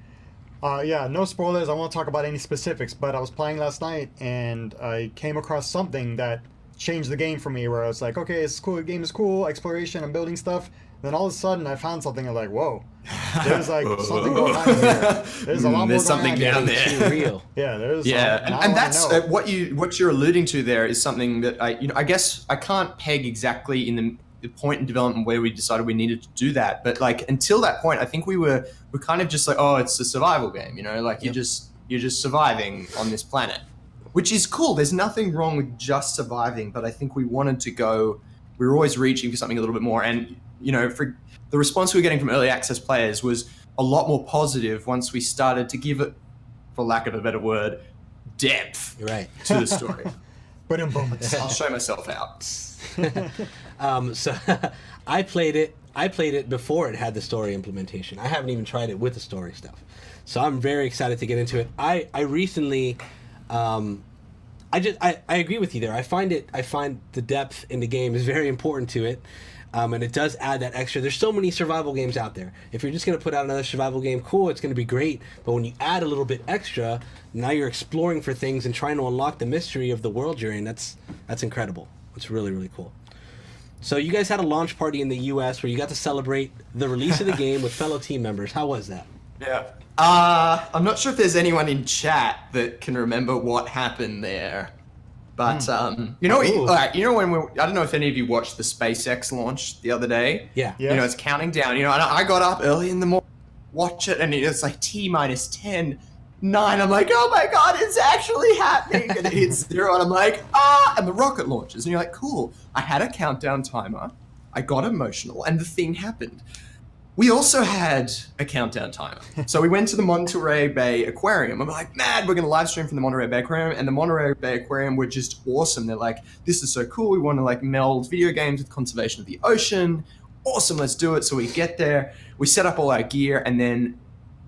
I mean, no spoilers. I won't talk about any specifics, but I was playing last night and I came across something that changed the game for me, where I was like, okay, it's cool, the game is cool, exploration, I'm building stuff. Then all of a sudden I found something, I'm like, whoa, there's like something going on here. There's a lot more There's going something on down here. there. Too real. Yeah, there's And that's what you're alluding to there is something that I guess I can't peg exactly in the point in development where we decided we needed to do that, but like until that point I think we're kind of just like, oh, it's a survival game, like you're just surviving on this planet, which is cool. There's nothing wrong with just surviving, but I think we wanted to go, we were always reaching for something a little bit more. And for the response we were getting from early access players was a lot more positive once we started to give it, for lack of a better word, depth. You're right. To the story. But I'll show myself out. So I played it before it had the story implementation. I haven't even tried it with the story stuff. So I'm very excited to get into it. I recently I agree with you there. I find the depth in the game is very important to it. And it does add that extra. There's so many survival games out there. If you're just going to put out another survival game, cool, it's going to be great. But when you add a little bit extra, now you're exploring for things and trying to unlock the mystery of the world you're in. That's incredible. It's really, really cool. So you guys had a launch party in the U.S. where you got to celebrate the release of the game with fellow team members. How was that? Yeah. I'm not sure if there's anyone in chat that can remember what happened there. But when I don't know if any of you watched the SpaceX launch the other day. Yeah. Yes. It's counting down. And I got up early in the morning, watch it, and it's like T-10, 9. I'm like, oh my god, it's actually happening. And it hits 0, and I'm like, and the rocket launches, and you're like, cool. I had a countdown timer. I got emotional, and the thing happened. We also had a countdown timer. So we went to the Monterey Bay Aquarium. I'm like, man, we're going to live stream from the Monterey Bay Aquarium. And the Monterey Bay Aquarium were just awesome. They're like, this is so cool. We want to like meld video games with conservation of the ocean. Awesome, let's do it. So we get there, we set up all our gear, and then,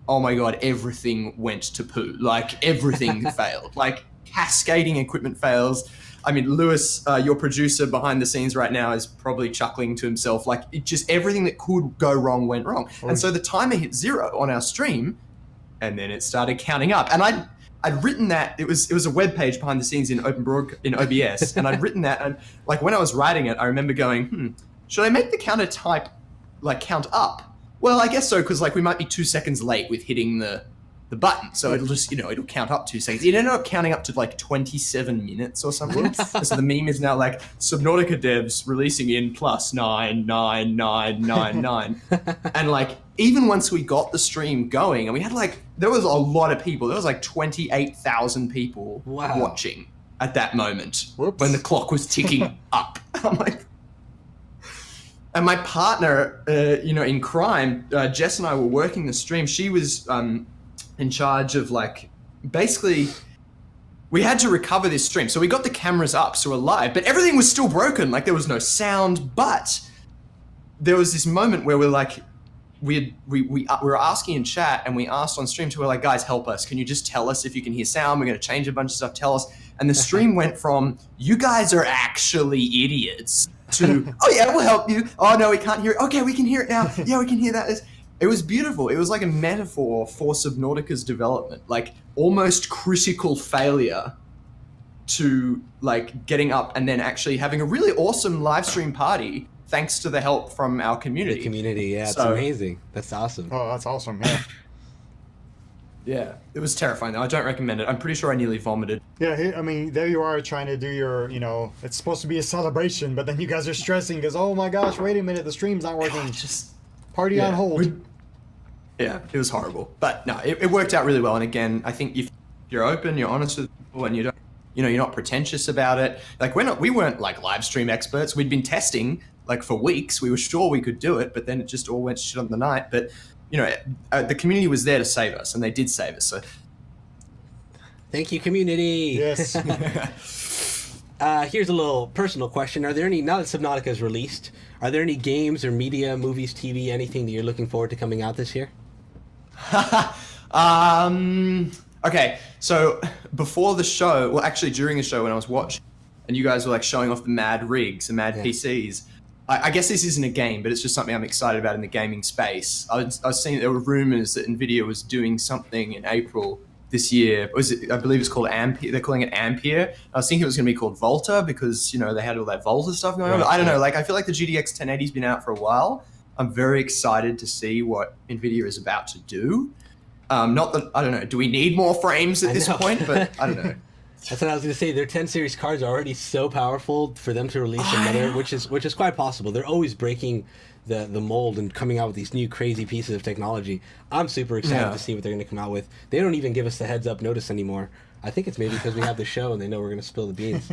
oh my God, everything went to poo. Like everything failed. Like cascading equipment fails. I mean, Lewis, your producer behind the scenes right now is probably chuckling to himself. Like, it just everything that could go wrong went wrong. And so the timer hit 0 on our stream, and then it started counting up. And I'd written that, it was a web page behind the scenes in OBS, and I'd written that, and like when I was writing it, I remember going, should I make the counter type like count up? Well, I guess so, because like we might be 2 seconds late with hitting the button, so it'll just it'll count up 2 seconds. It ended up counting up to like 27 minutes or something. So the meme is now like Subnautica devs releasing in +99999, and like even once we got the stream going, and we had like there was a lot of people. There was like 28,000 people watching at that moment when the clock was ticking up. I'm like. And my partner, in crime, Jess and I were working the stream. She was in charge of like, basically, we had to recover this stream. So we got the cameras up, so we're live, but everything was still broken. Like there was no sound, but there was this moment where we're like, we were asking in chat, and we asked on stream, we're like, guys, help us. Can you just tell us if you can hear sound? We're going to change a bunch of stuff. Tell us. And the stream went from, you guys are actually idiots, to, oh yeah, we'll help you. Oh no, we can't hear it. Okay, we can hear it now. Yeah, we can hear that. It was beautiful. It was like a metaphor for Subnautica's development, like almost critical failure to like getting up and then actually having a really awesome live stream party. thanks to the help from our community. The community, yeah, it's So- amazing. That's awesome. Oh, that's awesome. Yeah. Yeah, it was terrifying though. I don't recommend it. I'm pretty sure I nearly vomited. Yeah, I mean, there you are trying to do your, it's supposed to be a celebration, but then you guys are stressing because, oh my gosh, wait a minute, the stream's not working. Just Party on hold. Yeah, it was horrible. But no, it worked out really well. And again, I think if you're open, you're honest with people, and you don't, you're not pretentious about it. Like we weren't like live stream experts. We'd been testing like for weeks. We were sure we could do it, but then it just all went shit on the night. But the community was there to save us, and they did save us. So Thank you, community. Yes. Here's a little personal question. Are there any, now that Subnautica is released, are there any games or media, movies, TV, anything that you're looking forward to coming out this year? Okay, so before the show, well, actually during the show when I was watching, and you guys were like showing off the mad rigs and mad PCs, I guess this isn't a game, but it's just something I'm excited about in the gaming space. I was seeing there were rumors that Nvidia was doing something in April this year. I believe it's called Ampere. They're calling it Ampere. I was thinking it was going to be called Volta because, they had all that Volta stuff going on. But I don't know. Like, I feel like the GTX 1080's been out for a while. I'm very excited to see what Nvidia is about to do. Not that, I don't know, do we need more frames at this point? But I don't know. That's what I was going to say. Their 10 series cards are already so powerful for them to release another, which is quite possible. They're always breaking the mold and coming out with these new crazy pieces of technology. I'm super excited to see what they're going to come out with. They don't even give us the heads up notice anymore. I think it's maybe because we have the show and they know we're going to spill the beans.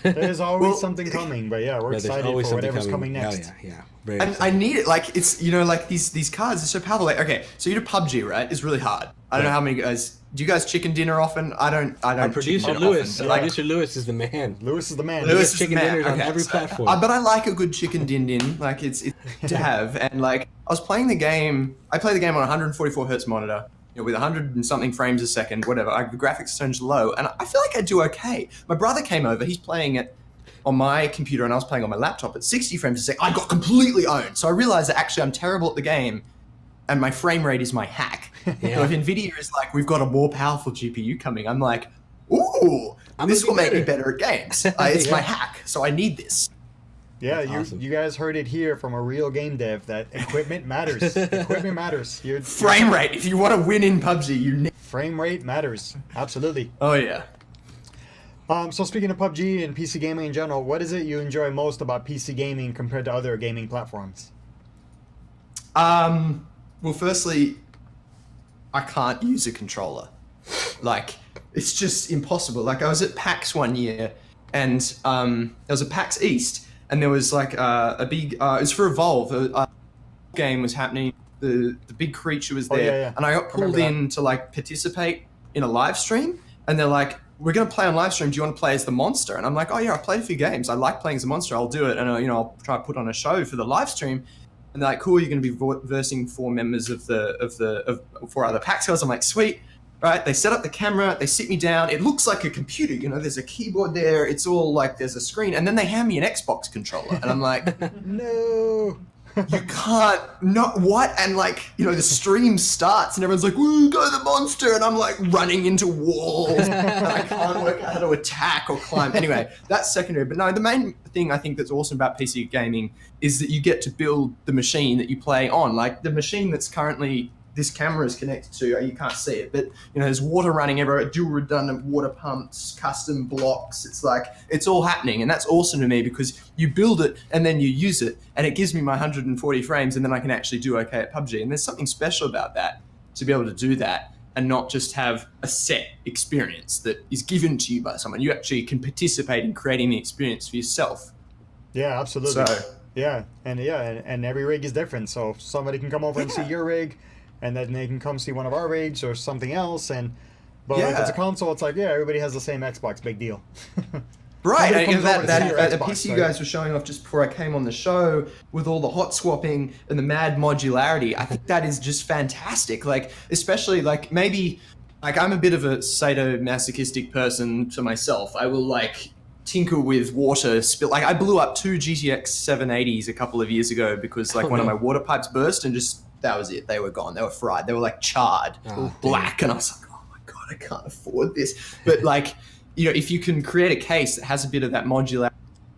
There's always something coming, but yeah, we're excited for whatever's coming next. Oh, yeah. Very And excited. I need it. Like, it's, like these cards are so powerful. Like, okay, so you do PUBG, right? It's really hard. I don't know how many guys, do you guys chicken dinner often? I don't. Our producer chicken Lewis, often, but, producer Lewis is the man. Lewis is the man. Lewis is chicken the man. dinners on Okay, every so- platform. But I like a good chicken din din. Like it's to have. And like I was playing the game. I play the game on 144 hertz monitor, with 100 and something frames a second, whatever. The graphics turns low, and I feel like I do okay. My brother came over. He's playing it on my computer, and I was playing on my laptop at 60 frames a second. I got completely owned. So I realized that actually I'm terrible at the game, and my frame rate is my hack. Yeah. So if Nvidia is like, we've got a more powerful GPU coming, I'm like, ooh, this will make me better at games. It's my hack, so I need this. Yeah, That's awesome. you guys heard it here from a real game dev that equipment matters. Equipment matters. Frame rate. If you want to win in PUBG, you need. Frame rate matters. Absolutely. Oh yeah. So speaking of PUBG and PC gaming in general, what is it you enjoy most about PC gaming compared to other gaming platforms? Well, firstly, I can't use a controller. Like, it's just impossible. Like, I was at PAX one year, and there was a PAX East, and there was like a big. It was for Evolve. A game was happening. The big creature was there, yeah. and I got pulled in to like participate in a live stream. And they're like, "We're gonna play on live stream. Do you want to play as the monster?" And I'm like, "Oh yeah, I've played a few games. I like playing as a monster. I'll do it, and I'll try to put on a show for the live stream." And they're like, "Cool, you're going to be versing 4 members of 4 other PAX girls." I'm like, "Sweet." Right? They set up the camera, they sit me down. It looks like a computer, there's a keyboard there. It's all like there's a screen, and then they hand me an Xbox controller, and I'm like, No. "You can't, not what?" And like, the stream starts, and everyone's like, "Woo, go the monster!" And I'm like running into walls, and I can't work out how to attack or climb. Anyway, that's secondary. But no, the main thing I think that's awesome about PC gaming is that you get to build the machine that you play on. Like the machine that's currently this camera is connected to, you can't see it, but there's water running everywhere, dual redundant water pumps, custom blocks. It's like, it's all happening, and that's awesome to me because you build it and then you use it, and it gives me my 140 frames, and then I can actually do okay at PUBG. And there's something special about that, to be able to do that and not just have a set experience that is given to you by someone. You actually can participate in creating the experience for yourself. Yeah, absolutely. So, and every rig is different. So somebody can come over and see your rig, and then they can come see one of our rigs or something else. But if it's a console, it's like, everybody has the same Xbox. Big deal. Right, Somebody and comes over to see your that Xbox, piece you guys were showing off just before I came on the show with all the hot swapping and the mad modularity, I think that is just fantastic. Like, especially like maybe, like I'm a bit of a sadomasochistic person to myself. I will like tinker with water spill. Like I blew up 2 GTX 780s a couple of years ago because like one of my water pipes burst and just, that was it. They were gone. They were fried. They were like charred, black. And I was like, oh my God, I can't afford this. But like, if you can create a case that has a bit of that modularity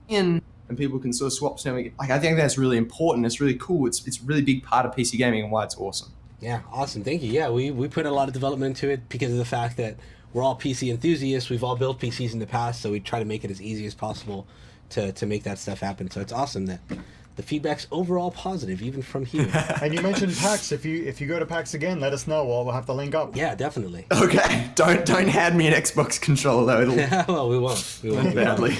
in and people can sort of swap. Like, I think that's really important. It's really cool. It's a really big part of PC gaming and why it's awesome. Yeah, awesome. Thank you. Yeah, we put a lot of development into it because of the fact that we're all PC enthusiasts. We've all built PCs in the past, so we try to make it as easy as possible to make that stuff happen. So it's awesome that the feedback's overall positive, even from Hugh. And you mentioned PAX. If you go to PAX again, let us know. We'll have to link up. Yeah, definitely. Okay, don't hand me an Xbox controller though. It'll Well, we won't. We won't. badly.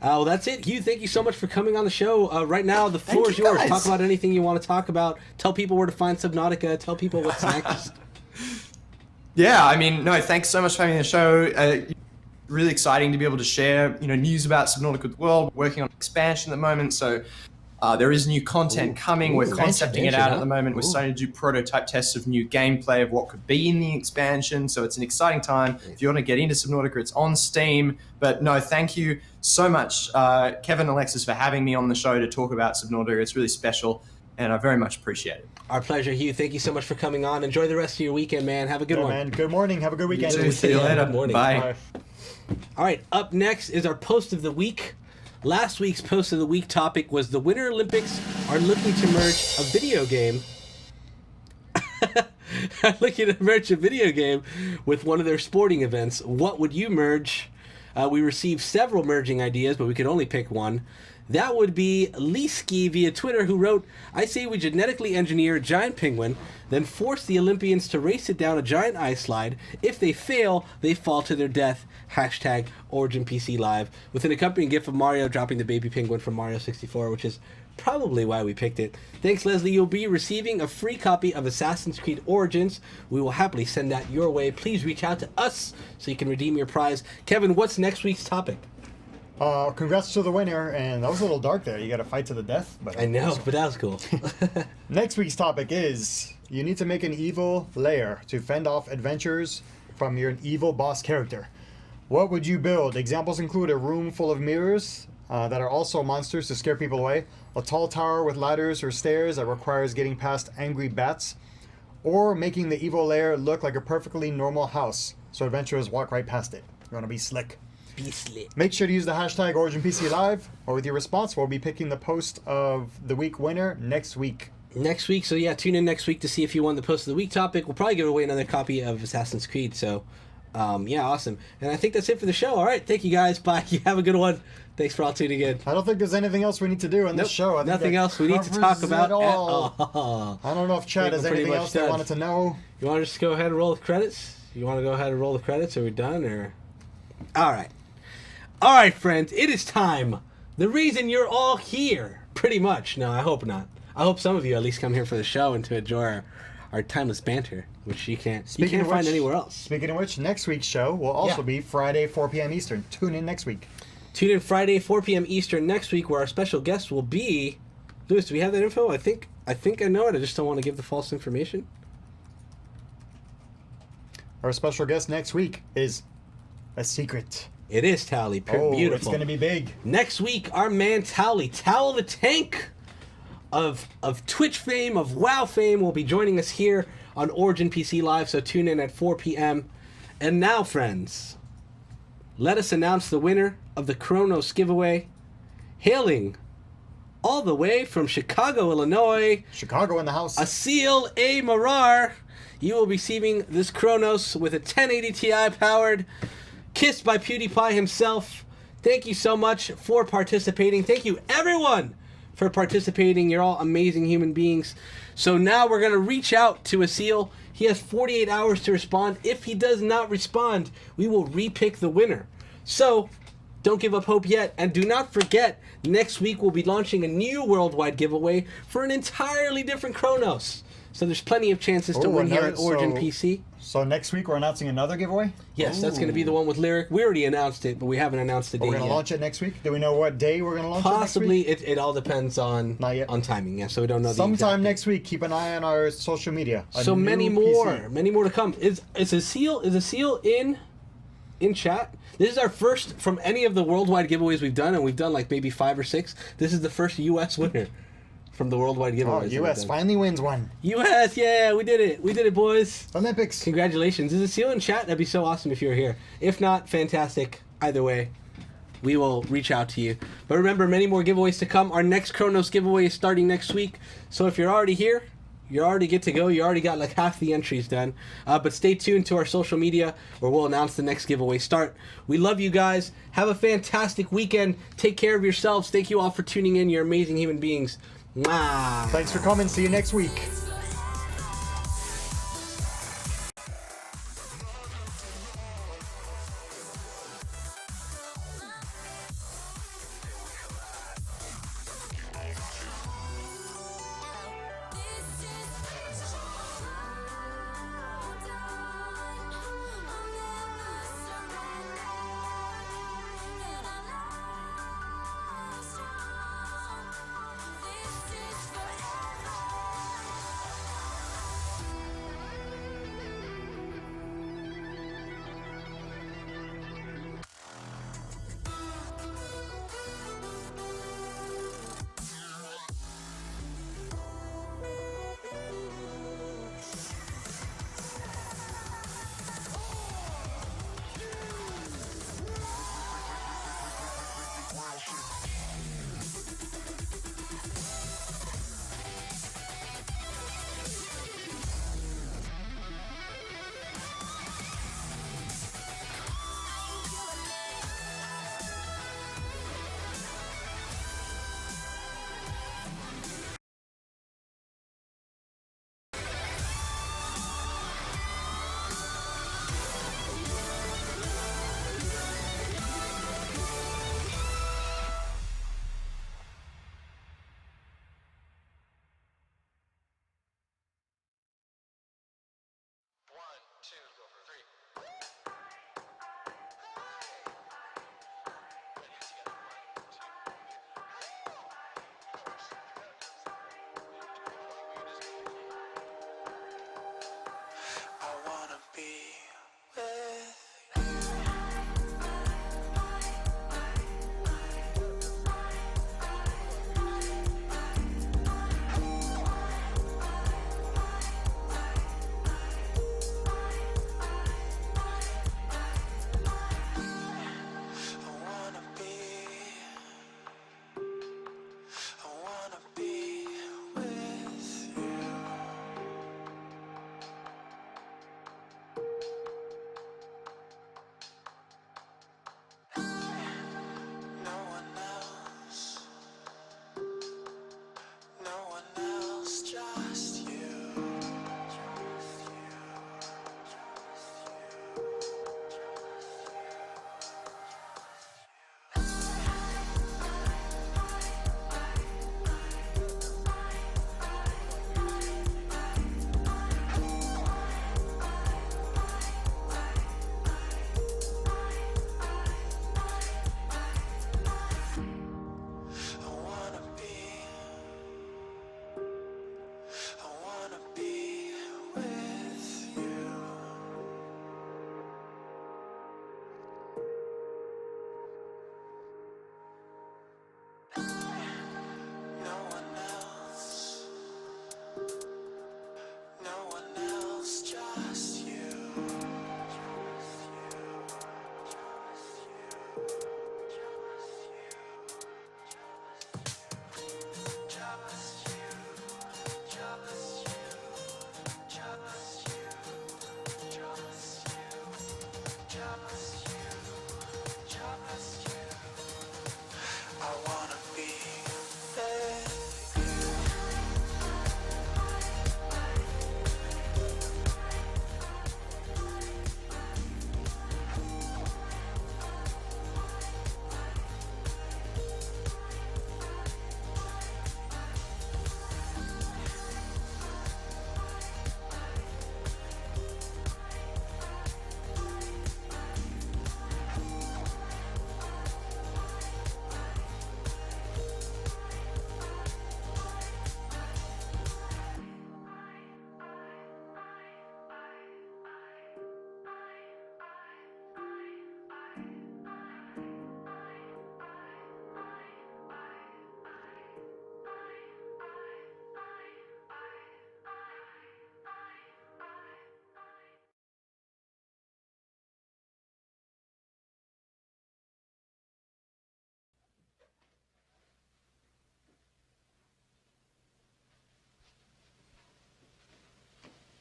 Well, that's it. Hugh, thank you so much for coming on the show. Right now, the floor is yours. Guys. Talk about anything you want to talk about. Tell people where to find Subnautica. Tell people what's next. Yeah, I mean, no, thanks so much for having the show. Really exciting to be able to share, news about Subnautica with the world. We're working on expansion at the moment, so there is new content coming. We're concepting it out at the moment. We're starting to do prototype tests of new gameplay of what could be in the expansion, so it's an exciting time. If you want to get into Subnautica, it's on Steam. But no, thank you so much, Kevin and Alexis, for having me on the show to talk about Subnautica. It's really special, and I very much appreciate it. Our pleasure, Hugh. Thank you so much for coming on. Enjoy the rest of your weekend, man. Have a good one. Man. Good morning. Have a good weekend. You too. See you later. Good morning. Bye. All right, up next is our post of the week. Last week's post of the week topic was the Winter Olympics are looking to merge a video game. Looking to merge a video game with one of their sporting events. What would you merge? We received several merging ideas, but we could only pick one. That would be Leeski via Twitter, who wrote, "I say we genetically engineer a giant penguin, then force the Olympians to race it down a giant ice slide. If they fail, they fall to their death. Hashtag OriginPC Live." With an accompanying gif of Mario dropping the baby penguin from Mario 64, which is probably why we picked it. Thanks, Leslie. You'll be receiving a free copy of Assassin's Creed Origins. We will happily send that your way. Please reach out to us so you can redeem your prize. Kevin, what's next week's topic? Congrats to the winner, and that was a little dark there. You got to fight to the death. But I know, but that was cool. Next week's topic is you need to make an evil lair to fend off adventures from your evil boss character. What would you build? Examples include a room full of mirrors that are also monsters to scare people away, a tall tower with ladders or stairs that requires getting past angry bats, or making the evil lair look like a perfectly normal house so adventurers walk right past it. You want to be slick. Make sure to use the hashtag OriginPCLive, or with your response, we'll be picking the post of the week winner next week. Next week, so yeah, tune in next week to see if you won the post of the week topic. We'll probably give away another copy of Assassin's Creed, so yeah, awesome. And I think that's it for the show. All right, thank you guys. Bye. You have a good one. Thanks for all tuning in. I don't think there's anything else we need to do on this show. I think nothing else we need to talk about at all. I don't know if Chad has anything else they wanted to know. You want to just go ahead and roll the credits? You want to go ahead and roll the credits? Are we done? Or all right. All right, friends, it is time. The reason you're all here, pretty much. No, I hope not. I hope some of you at least come here for the show and to enjoy our timeless banter, which you can't find anywhere else. Speaking of which, next week's show will also be Friday, 4 p.m. Eastern. Tune in next week. Tune in Friday, 4 p.m. Eastern next week, where our special guest will be... Louis, do we have that info? I think I know it. I just don't want to give the false information. Our special guest next week is a secret. It is Tally. Oh, Beautiful. It's going to be big. Next week, our man Tally, Tal the Tank of Twitch fame, of WoW fame, will be joining us here on Origin PC Live, so tune in at 4 p.m. And now, friends, let us announce the winner of the CHRONOS giveaway, hailing all the way from Chicago, Illinois. Chicago in the house. Asil A. Marar. You will be receiving this CHRONOS with a 1080 Ti powered, kissed by PewDiePie himself. Thank you so much for participating. Thank you, everyone, for participating. You're all amazing human beings. So now we're going to reach out to Asil. He has 48 hours to respond. If he does not respond, we will repick the winner. So don't give up hope yet. And do not forget, next week we'll be launching a new worldwide giveaway for an entirely different CHRONOS. So there's plenty of chances to win here at Origin PC. So next week we're announcing another giveaway? Yes, that's going to be the one with Lyric. We already announced it, but we haven't announced the date yet. We're going to launch it next week? Do we know what day we're going to launch Possibly, it next week? it all depends on timing, yeah, so we don't know the Sometime exact next week, keep an eye on our social media. So many more to come. Is a seal in chat? This is our first from any of the worldwide giveaways we've done, and we've done like maybe 5 or 6. This is the first U.S. winner from the worldwide giveaways. Oh, U.S. finally wins one. U.S., yeah, we did it, boys. Olympics. Congratulations. Is a seal in chat? That'd be so awesome if you were here. If not, fantastic. Either way, we will reach out to you. But remember, many more giveaways to come. Our next Chronos giveaway is starting next week. So if you're already here, you already get to go. You already got like half the entries done. But stay tuned to our social media where we'll announce the next giveaway start. We love you guys. Have a fantastic weekend. Take care of yourselves. Thank you all for tuning in. You're amazing human beings. Mwah. Thanks for coming. See you next week.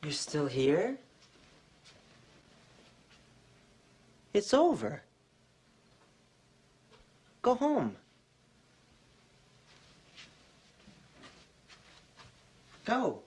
You're still here? It's over. Go home. Go.